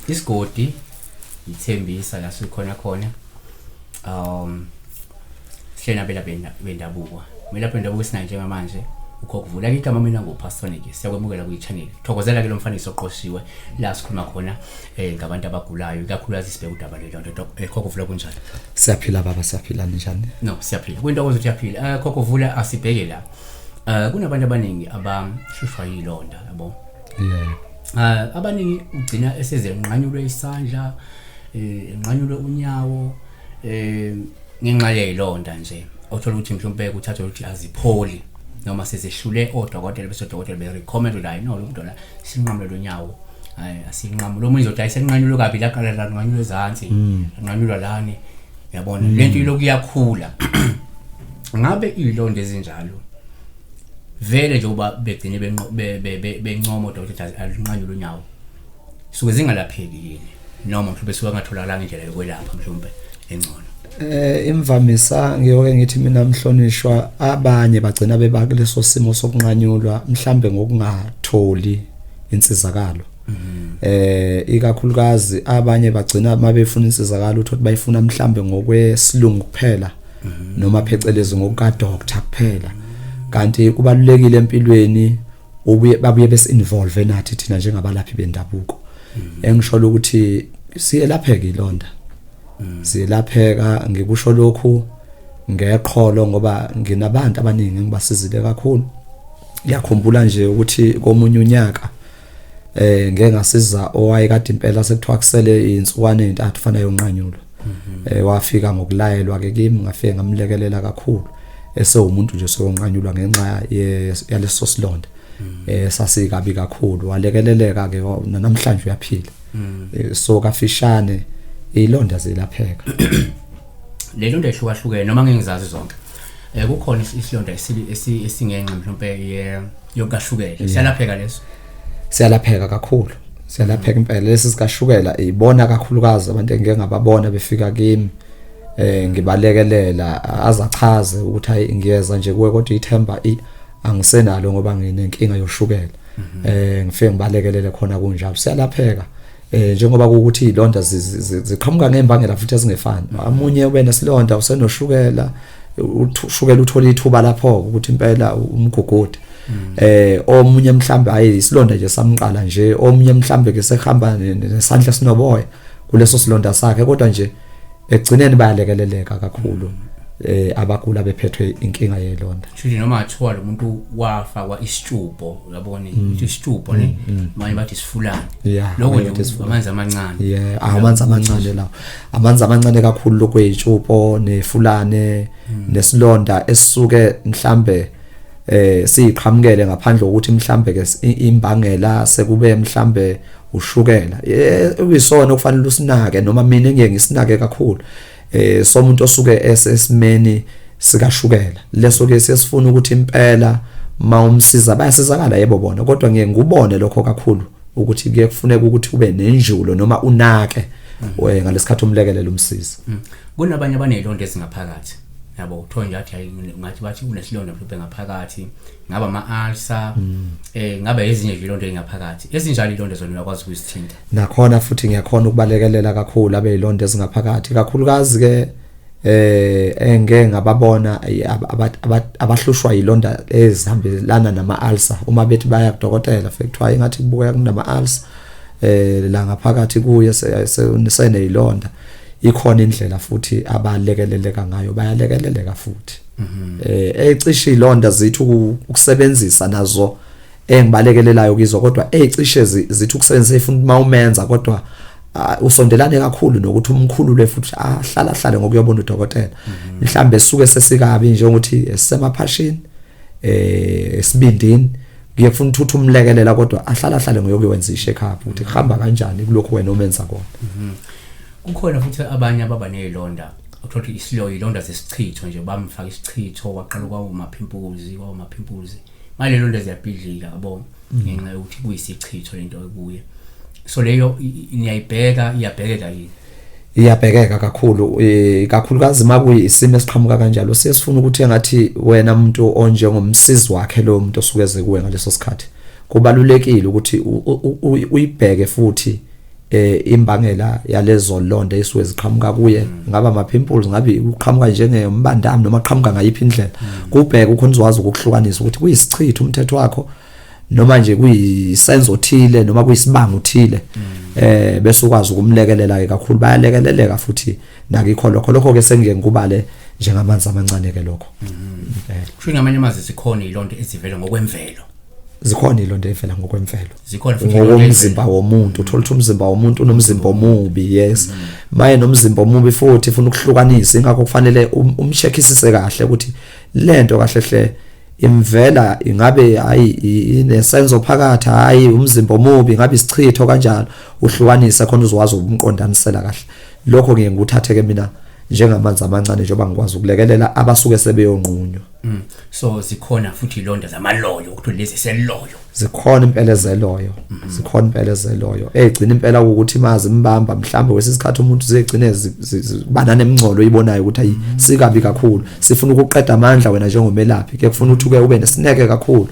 Isigodi ithembisa la sikhona khona sihlena bendabuko melapho bendabuko sina njengamanje ukukuvula igama mina nguPastor Nick siyakwemukela kwi-channel thokozela ke lo mfanekiso oqoshiwe la sikhuluma khona ngabantu abagulayo ikakhulukazi sibheka udaba lento kokuvula kunjani siyaphila baba siyaphila njani no siyaphila kwinto ukuthi uyaphila kokuvula asibheke la kunabantu abaningi abashushwa yilonda yabo abaningi ugcina esezenqanyulwe isandla enqanyulwe unyawo ngenxa yelonda nje othola ukuthi mhlawumbe kuthatha ukuthi azipholi noma sezeshule odokotela bese odokotela be recommend la no lo muntu la sinqamule unyawo asinqamule lo muntu uzothi ayisenqanyulwe kabi la qala la nqanyulwe ezantsi nqanyulwa lani yabona lento iloku iyakhula ngabe ilonda ezinjalo vele nje uba begcine bencoma udokotela alinqanyulwe unyawo suke zingalapheki yini noma mhlawumbe suka ngatholakala indlela yokwelapha mhlawumbe engcono imvamisa ngiyoke ngithi mina mhlonishwa abanye bagcina bebakuleso simo sokunqanyulwa mhlambe ngokungatholi insizakalo ikakhulukazi abanye bagcina mabefuna insizakalo uthi bayifuna mhlambe ngokwesilungu kuphela noma phecelezi ngokuka doctor kuphela kanti kubalulekile empilweni babuye bese-involve nathi thina njengabalaphi bendabuko engisho ukuthi siyelapheka ilonda siyelapheka ngikusho lokhu ngeqholo ngoba nginabantu abaningi ngibasizile kakhulu ngiyakhumbula nje ukuthi komunye unyaka ngeke ngasiza owayekade impela sekuthiwa kusele insukwane ezintathu fana yonqanyulwa wafika ngokulayelwa ke kimi ngafike ngamlekelela kakhulu esewumuntu nje soyonqanyulwa ngenxa yaleso silonda sasikabi kakhulu walekeleleka ke namhlanje uyaphila so kafishane ilonda zelapheka le londa ehlukahlukene noma ngingizazi zonke kukhona isilonda esingenqa mhlawumbe yokushukela siyalapheka leso siyalapheka kakhulu siyalapheka impela lesi sikashukela ibona kakhulukazi abantu engeke ngababona befika kimi ngibalekelela azachaze ukuthi hayi ngiyeza nje kuwe kodwa ithemba angisenalo ngoba nginenkinga yoshukela ngifike ngibalekelele khona kunjalo siyalapheka njengoba ukuthi izilonda ziqhamuka ngembangela futhi ezingefani amunye ube nesilonda usenoshukela ushukela uthola ithuba lapho ukuthi impela umgugudi omunye mhlambe hayi isilonda nje samqala nje omunye mhlambe ke sehamba nesandla sinoboya kuleso silonda sakhe kodwa nje egcineni bayalekeleleka kakhulu abagula bephethwe inkinga yelonda futhi noma athiwa lo muntu wafa kwa isitubo uyabona ukuthi isitubo ne manje bathi sifulane lokho nje amanzi amancane amanzi amancane lawo amanzi amancane kakhulu lokweyitshupo nefulane nesilonda esisuke mhlambe siyiqhamukele ngaphandle ukuthi mhlambe ke imbangela sekube mhlambe ushukela uyisona okufanele usinake noma mina ngeke ngisinake kakhulu somuntu osuke esesimeni sikashukela leso ke sesifuna ukuthi impela mawumsiza bayasizakala yebo bona kodwa ngeke ngubone lokho kakhulu ukuthi kuye kufuneka ukuthi ube nenjulo noma unake ngalesikhathi umlekelelo umsiza kunabanye abanezilonda ezingaphakathi yabo uthola nje athi hayi ngathi bathi kunesilonda mhlawumbe ngaphakathi ngaba ama-ulcer ngaba ezinye izilonda ezingaphakathi ezinjalo izilonda zona uyakwazi ukuzithinta nakhona futhi ngiyakhona ukubalekelela kakhulu abezilonda ezingaphakathi kakhulukazi ke engeke ngababona abahlushwa izilonda ezihambelana nama-ulcer uma bethi baya kudokotela fekuthiwa ingathi kubuya kunama-ulcer la ngaphakathi kuye seneyilonda ikhona indlela futhi abalekeleleka ngayo bayalekeleleka futhi ecishe ilonda zithi ukusebenzisa nazo engibalekelelayo kizo kodwa ecishe zithi ukusebenzisa ifuna mawumenza kodwa usondelane kakhulu nokuthi umkhulule futhi hlala ngokuyobona udokotela mhlambe suke sesikabi nje ukuthi esemaphashini esibindini ngiyafuna ukuthi umlekelela kodwa hlala ngoyokwenza i-check up ukuthi kuhamba kanjani kulokho wena omenza kona kukhona futhi abanye ababa nezilonda uthola izilonda zesichitho nje bamfaka isichitho waqala kwamaphimpuzi manje lelonda ziyabhidlika yabo ngenxa yokuthi kuyisichitho lento ekuye so leyo niyayibheka iyabhekeka yini iyabhekeka kakhulu kakhulukazi makuyisimo esiqhamuka kanjalo sesifuna ukuthi engathi wena umuntu onjengomsizi wakhe lo muntu osuke eze kuwe ngaleso sikhathi kubalulekile ukuthi uyibheke futhi imbangela yalezo londa esuke ziqhamuka kuye ngaba ama pimples ngabe uqhamuka njengembandami noma qhamuka ngayiphi indlela kubheke ukhona uzwazi ukuhlukanisa ukuthi kuyisichitho umthetho wakho noma nje kuyisenzo thile noma kuyisibanga uthile bese ukwazi ukumlekelela ke kakhulu bayalekeleleka futhi nakikho lokho ke sengike ngikubale njengamanzi amancane ke lokho kusho ngamanye amazwi zikhona ilonto ezivela ngokwemvelo zikhona ilonto evela ngokwemvelo zikhona futhi umzimba womuntu uthola ukuthi umzimba womuntu unomzimba omubi yes maye nomzimba omubi futhi ufuna ukuhlukanisa ingakho kufanele umcheckisise kahle ukuthi lento kahle hle imvela ingabe hayi inesenzo phakathi hayi umzimba omubi ngabe isichitho kanjalo uhlukanisa khona uzwazi ukumqondanisela kahle lokho ngiye nguthatheke mina njengamanzi amancane njengoba ngikwazi ukulekelela abasuke sebeyonqunywa so zikhona futhi ilonda zamaloyo ukuthi lezi seloyo zikhona impela ezeloyo zikhona impela ezeloyo egcina impela ukuthi imazi imbamba mhlambe wesisikhathi umuntu uzegcine banana emngcolo uyibonayo ukuthi ayi sikabi kakhulu sifuna ukuqeda amandla wena njengomelaphi ke kufuna ukuthi ube nesineke kakhulu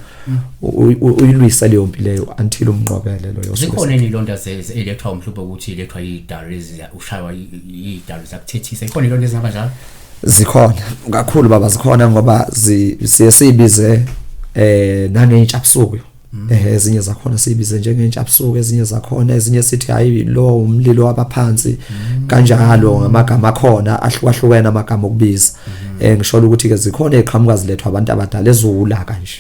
uyilwisa leyo mpilo leyo until umnqobele loyo zikhona ilonda ze-electro mhlawumbe ukuthi ilethwa idari ushaywa idari zakuthethisa ikhona ilonda ezingaba njalo zikhona kakhulu baba zikhona ngoba siyibize nangeintshapsuku ezinye zakhona siyibize njengeintshapsuku ezinye zakhona ezinye sithi hayi lo umlilo wabaphansi kanjalo ngamagama akhona ahlukahlukene amagama okubiza ngisho ukuthi ke zikhona eqhamuka zilethwa abantu abadala ezula kanje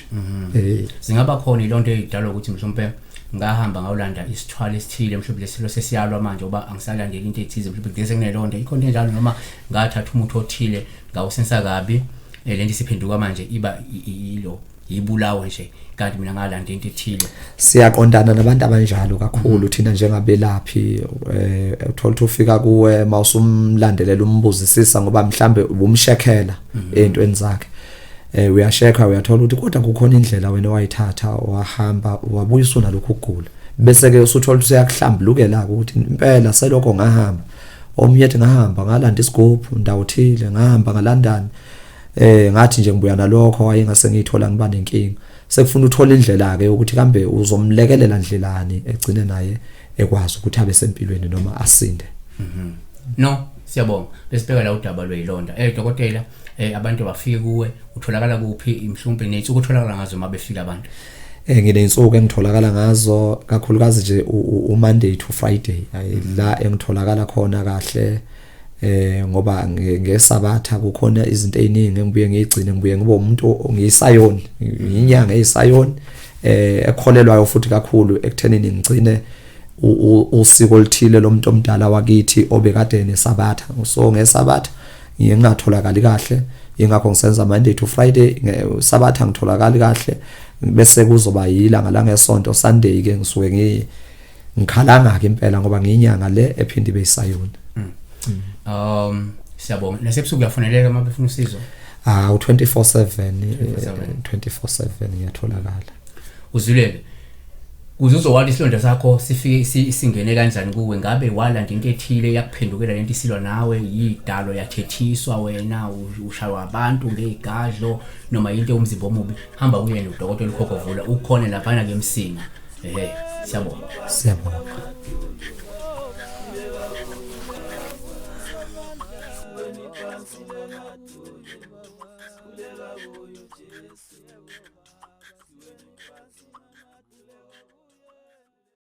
zingaba khona ilonto ezidalwa ukuthi mhlawumbe ngahamba ngawulanda isithwala esithile mhlawumbe lesilo sesiyalwa manje ngoba angisalandeli into ethize mhlawumbe ngeze kunelonto ikhona enjalo noma ngathatha umuthi othile ngawusensa kabi lento isiphenduka manje iba yilo yibulawa nje kanti mina ngalanda into ethile siyaqondana nabantu abanjalo kakhulu thina njengabelaphi uthola ukuthi ufika kuwe mawusumlandelela umbuzisisa ngoba mhlambe ubumshekhela entweni zakhe uyasheka uyathola ukuthi kodwa kukhona indlela wena wayithatha wahamba wabuyisa nalokho ukugula bese ke usuthola ukuthi uyakuhlambulukela ukuthi impela selokho ngahamba omyethe ngahamba ngalanda isigubhu ndawuthile ngahamba ngalandani ngathi nje ngibuya nalokho wayengase ngithola ngiba nenkinga sekufuna uthola indlela ke ukuthi kambe uzomlekelela ndlelani egcine naye ekwazi ukuthi abe sempilweni noma asinde no siyabonga besibheka la udaba lweyilonda dokotela abantu bafike kuwe utholakala kuphi mhlawumbe nethu ukutholakala ngazo uma befika abantu ngineyinsuku engitholakala ngazo kakhulukazi nje uMonday to Friday la engitholakala khona kahle ngoba ngesabatha kukhona izinto eziningi ngibuye ngigcine ngibuye ngibe umuntu ngiyisayoni inyanga eyisayoni ekholelwayo futhi kakhulu ekuthenini ngigcine usiko oluthile lomuntu omdala wakithi obekade nesabatha so ngesabatha ngingatholakali kahle ingakho ngisenza Monday to Friday ngesabatha ngitholakali kahle bese kuzoba yilanga la ngesonto Sunday ke ngisuke ngikhalanga ke impela ngoba ngiyinyanga le ephindi beyisayoni siyabonga nasebusuku uyafoneleka uma befuna usizo u24/7 ngiyatholakala uzulele uzozowala isilonda sakho sifike singene kanjani kuwe ngabe walanda into ethile yakuphendukela lento isilwa nawe yidalo yathethiswa wena ushaywa abantu ngezigadlo noma into umzimba omubi hamba kuye nodokotela ukhokhovula ukhona lapha ke emsinga siyabonga Kulela kuyo Jesu